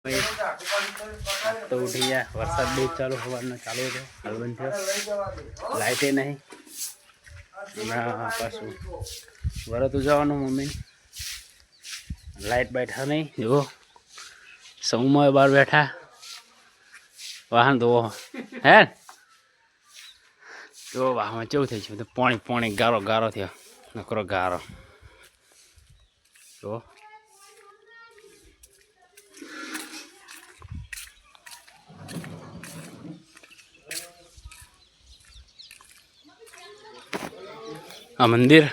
તો ઉઠી ગયા વરસાદ બહુ ચાલુ સવારનો ચાલુ હતો હાલ બંધ થયો લાઇટે નહીં હમણાં પાછું વરત ઉજવવાનું મમ્મી લાઇટ બેઠા નહીં જુઓ સમૂહમાં બહાર બેઠા વાહન ધોવો હે જો વાહમાં કેવું થઈ છે પાણી પાણી ગારો ગારો થયો નકરો ગારો જો આ મંદિર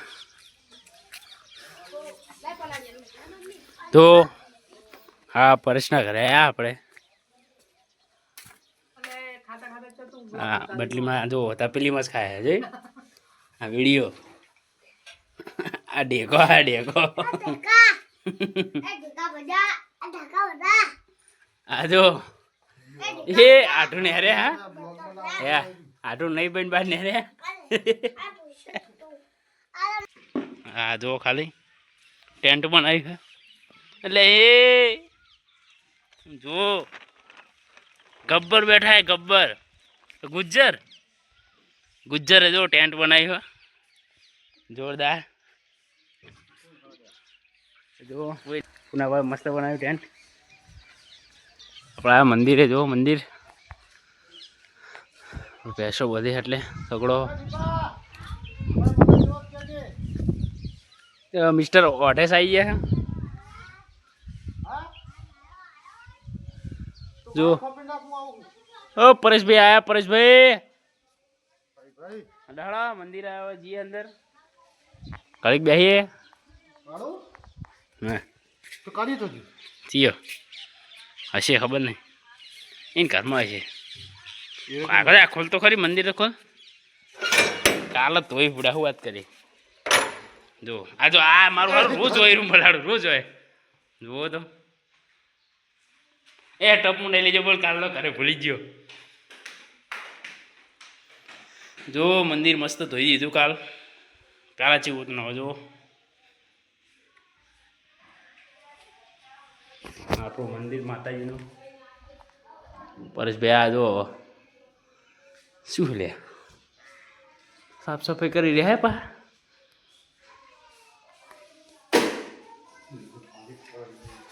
તો હા પરેશના ઘરે આવ્યા આપણે હા બટલીમાં જો તપેલીમાં જ ખાયા જોઈ આ વિડીયો આ ડેકો આ જો એ આટું ને રે હા આટું નહીં બન બાર ને રે હા જો ખાલી ટેન્ટ પણ આવી છે એટલે એ જો ગબ્બર બેઠા હે ગબ્બર ગુજ્જર જો ટેન્ટ બનાવી હોય જોરદાર જો પુના ભાઈ મસ્ત બનાવ્યું ટેન્ટ આપણા મંદિરે જો મંદિર ભેંસો બધી એટલે સગડો મિસ્ટર ઓઢેસ આવી ગયા જો ઓ પરેશભાઈ આયા પરેશભાઈ ડાળા મંદિર આવ્યા જી અંદર ઘડીક બેહીએ ચિયો હશે ખબર નહીં એને ઘરમાં હશે આગળ આ ખોલ તો ખરી મંદિર ખોલ કાલ તોય ભૂડા વાત કરી જો આ જો આ મારું હારું રોજ હોય રૂમ ભલાડું રોજ હોય જુઓ તો એ ટપું નહીં લેજો બોલ કાલ ઘરે ભૂલી ગયો જો મંદિર મસ્ત ધોઈ દીધું કાલા ચીવું ન જો આપણું મંદિર માતાજીનું પરેશભાઈ આ જો શું લે સાફ સફાઈ કરી રહ્યા પા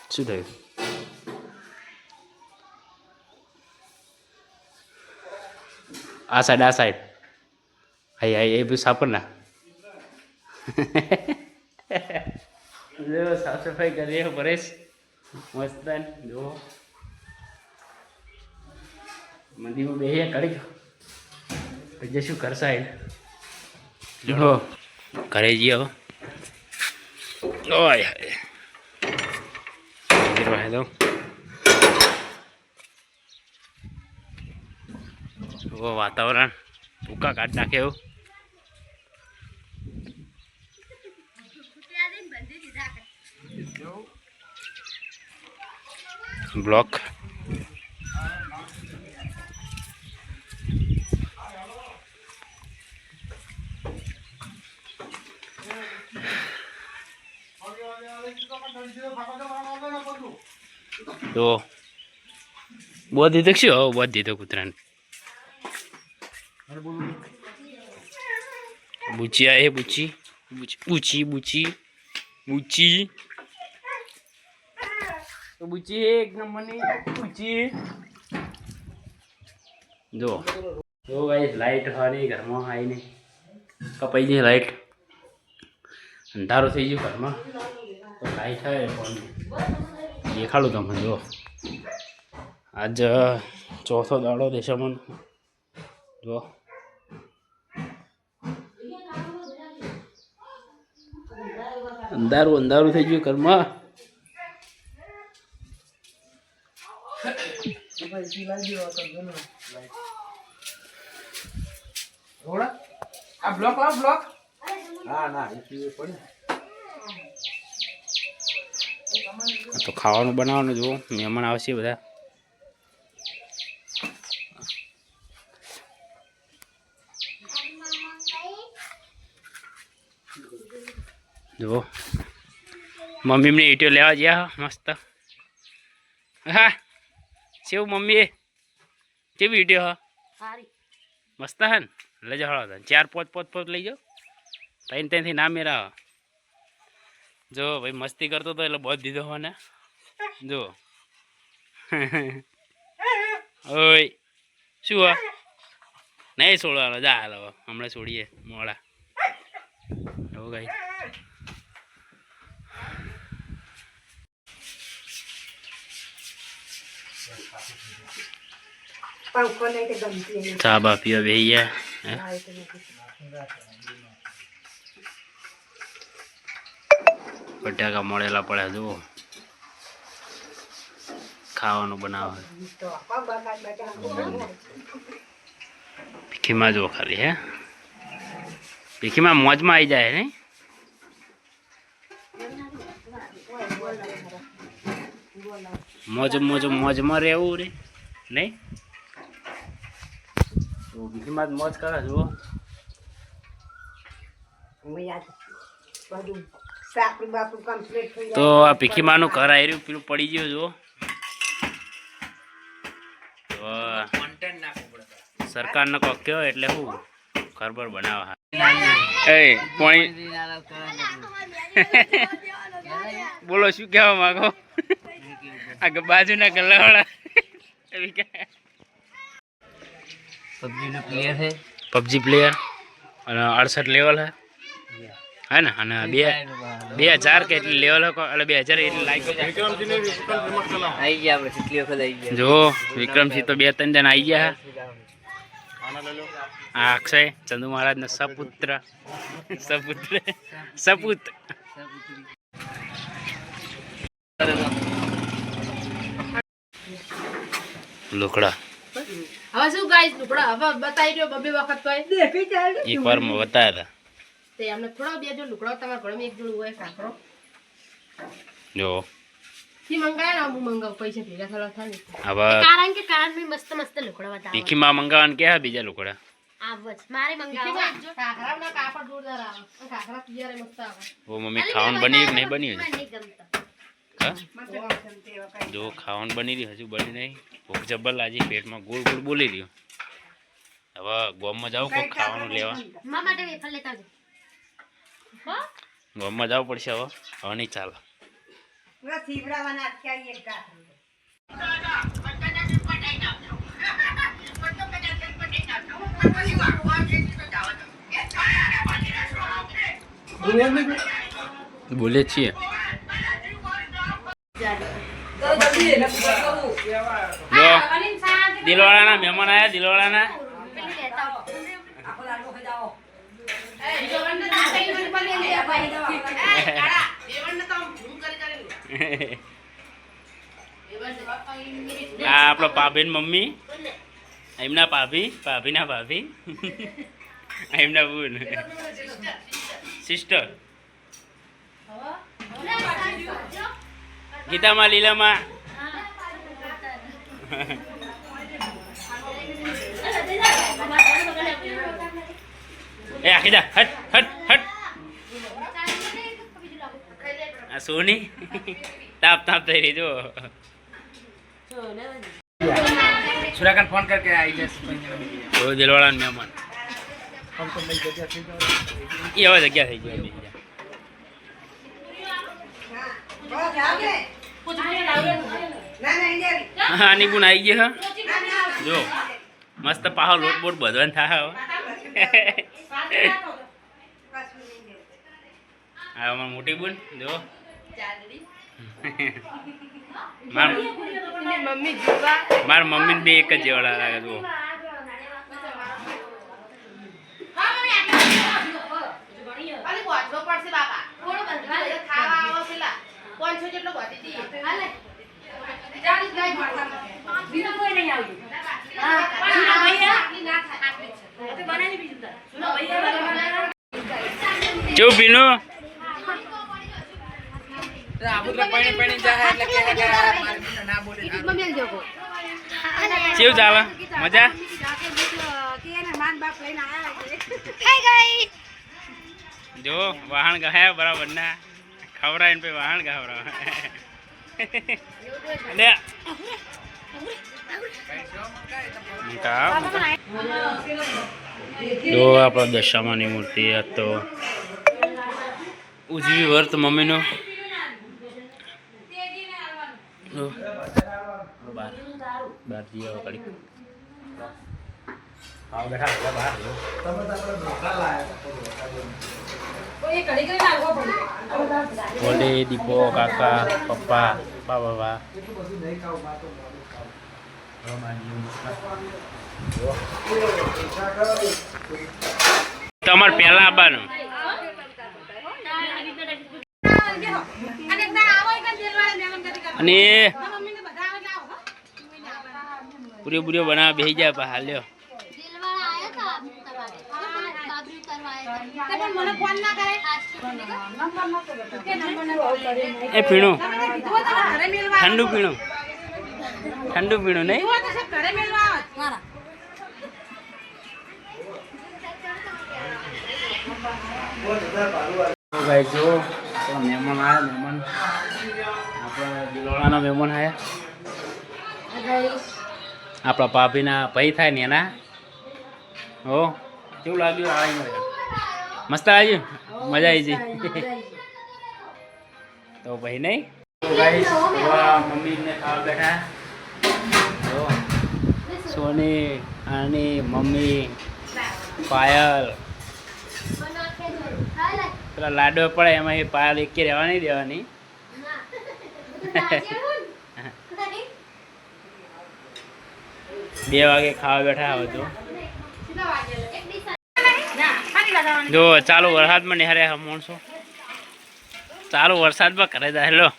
શું થયું આ સાઈડ હા એ બધું સાફ કર ના સાફ સફાઈ કરીએ પરેશ મસ્ત જો મંદિરમાં બેહીએ કરી પછી શું કરશા જો ઘરે જઈએ હવે ઓય મંદિરમાં તો વાતાવરણ ભૂકા કાઢ નાખે એવું બ્લોક તો બોધ દીધો શું હવે બોધ દીધો કૂતરાને બુચી આ એ બુચી તો બુચી એક નંબરની બુચી જો ભાઈ લાઈટ હોવાની ઘરમાં આવીને કપાઈ ગઈ લાઈટ અંધારું થઈ ગયું ઘરમાં તો લાઈટ આવે ફોન દેખાડું તમને જો આજ ચોથો દાડો દેશામાં જો અંધારું થઈ ગયું ઘરમાં તો ખાવાનું બનાવવાનું જુઓ મહેમાન આવશે બધા જુઓ મમ્મી મને ઈંટો લેવા ગયા મસ્ત હા શિવ મમ્મી કેવી વિડીયો હા સારી મસ્ત હે ને લઈ જાઓ હળો 4 5 લઈ જાઓ ત્યાંથી ના મેરા જો ભાઈ મસ્તી કરતો તો એટલે બહુ દીધો હો ને જો ઓય શું હા નહીં છોડવાનો જા હાલ હવે હમણાં છોડીએ મોડા એવું કઈ ચા બા પીવા બેસી ગયા બટાકા મળેલા પડે જુઓ ખાવાનું બનાવે ભીખીમાં જુઓ ખાલી હે ભીખીમાં મોજમાં આવી જાય ને મોજમાં રહેવું રે નહીં ભીખીમાં જ મોજ કરે જુઓ તો આ ભીખીમાનું ઘર આવ્યું પેલું પડી ગયું જુઓ સરકારને કોક કયો એટલે શું ઘર પર બનાવવા બોલો શું કહેવા માંગો આ બાજુના ગલ્લાવાળા પબજી પ્લેયર અને 68 લેવલ હે ને અને 2000 કે એટલી લેવલ એટલે 2000 એટલી લાઈક જો વિક્રમસિંહ તો 2-3 જણ આવી ગયા આ અક્ષય ચંદુ મહારાજનો સપુત્ર લુકડા હવે શું ગાઈસ લુકડા હવે બતાવી રહ્યો બબે વખત કોઈ એકવાર માં બતાયા હતા તે અમને થોડા બે જો લુકડા તમારા ઘરમાં એક જોડું હોય કાકરો જો થી મંગાયા ને હું મંગાવ પૈસા ભેગા થવા થાય હવે કારણ કે મસ્ત લુકડા બતાવો ભીખીમાં મંગાવવાનું કે બીજા લુકડા આવજ મારે મંગાવવા કાકરાના કાપડ જોરદાર આવે કાકરા પિયરે મસ્ત આવે ઓ મમ્મી ખાવાનું બની કે નહીં બન્યું મને નહીં ગમતા હા જો ખાવાનું બની રહ્યું હજુ બની નહીં ભૂખ જબ્બર લાગી પેટમાં ગોળ ગોળ બોલી રહ્યું હવે ગોમમાં જાવ કોક ખાવાનું લેવા મા માટે વેફર લેતા આવજો હો ગોમમાં જવું પડશે હવે નહીં ચાલે બોલે છીએ દિલવાળાના મહેમાન આયા દિલવાળાના આ આપણો ભાભી ને મમ્મી એમના ભાભીના ભાભી એમના બુન સિસ્ટર ગીતામાં લીલામાં એ આખી જા હટ હટ હટ આ સોની તાપ થઈ રહી જો સુરાકાન ફોન करके आई जैसे તો દિલવાળા મહેમાન એ હવે જગ્યા થઈ ગઈ હા ની બુન આવી ગઈ જો મસ્ત પાહો લોટ બોટ બધવાનું થાય હવે હા અમારી મોટી બુન જો મારા મમ્મી ને બે એક જ જેવડા લાગે જો કેવું પીનું કેવું ચાલે મજા જો વાહન ગયા બરાબર ના ખવડાય ને વાહન ખવડાવે જો આપણા દશામાની મૂર્તિ આ તો ઉજવી વર્ત મમ્મીનો બાર જઈએ કડી બેઠા બહાર ઓલે દીપો કાકા પપ્પા બાબા તમારે પહેલા આવવાનું અને પૂરી પૂરી બનાવ બેસી જાય પા હાલ્યો એ પીણું ઠંડુ પીણું નહીં ભાઈ જો મહેમાન આવ્યા આપણા દિલોડાના મહેમાન આવ્યા આપણા ભાભીના ભાઈ થાય ને એના હો કેવું લાગ્યું આવી મસ્ત આવ્યું મજા આવી ગઈ તો ભાઈ નહીં મમ્મીને ખાવા બેઠા સોની આની મમ્મી પાયલ પેલા લાડો પડે એમાં એ પાયલ એકે રહેવા નહીં દેવાની બે વાગે ખાવા બેઠા હતો જો ચાલુ વરસાદમાં નિહારે માણસો ચાલુ વરસાદમાં ઘરે જાય લો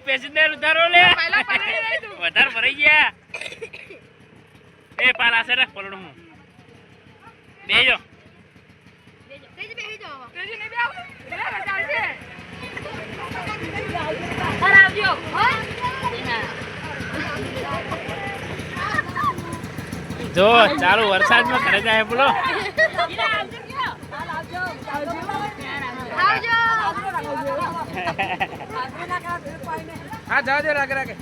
પેસેન્જર ઉતારો લે વધારે ભરાઈ ગયા એ પાલા છે પલડું હું બેજો જો ચાલુ વરસાદમાં ઘરે જાય બોલો હા જાવ દે રાગે રાગે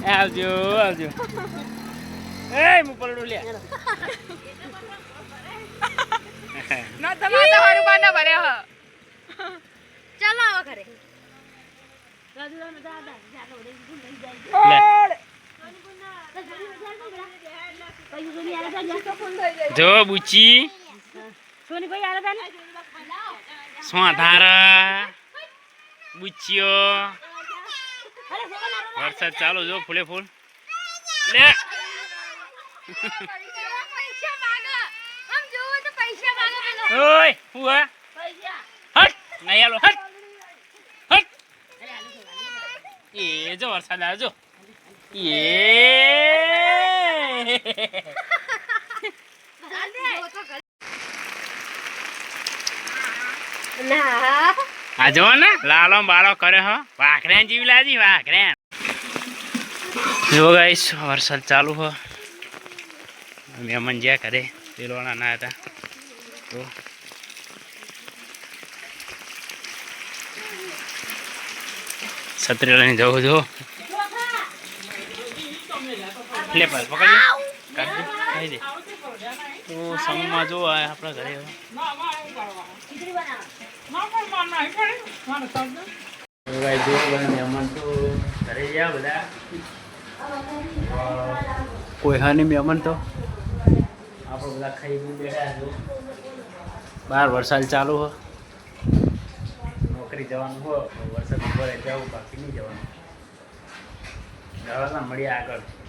આવજો આવજો એ હું પલડું લે ના તમારે હારું બાના ભરે હ ચાલો આવો ઘરે જો બુચી સોધારા બુચીઓ વરસાદ ચાલુ જો ફૂલે ફૂલ લે ઓય હુઆ હટ નહીં આલો હટ હટ એ જો વરસાદ આવે જો એ આ જો ને લાલો બાળો કરે હો વાઘરેન જેવી લાજી વાઘરેન જો ગાઈસ વરસાદ ચાલુ હો મહેમાન જ્યાં કરે પેલોના ના હતા તો છત્રી લઈને જવું જો લે પર પકડી કાઢી ખાઈ દે તો સમમાં જો આપણા ઘરે જો મહેમાન તો ઘરે ગયા બધા કોઈ હાની મહેમાન તો આપણે બધા ખાઈ બેઠા છો બહાર વરસાદ ચાલુ હો નોકરી જવાનું હો વરસાદ ઉપર જવું બાકી નહીં જવાનું મળીએ આગળ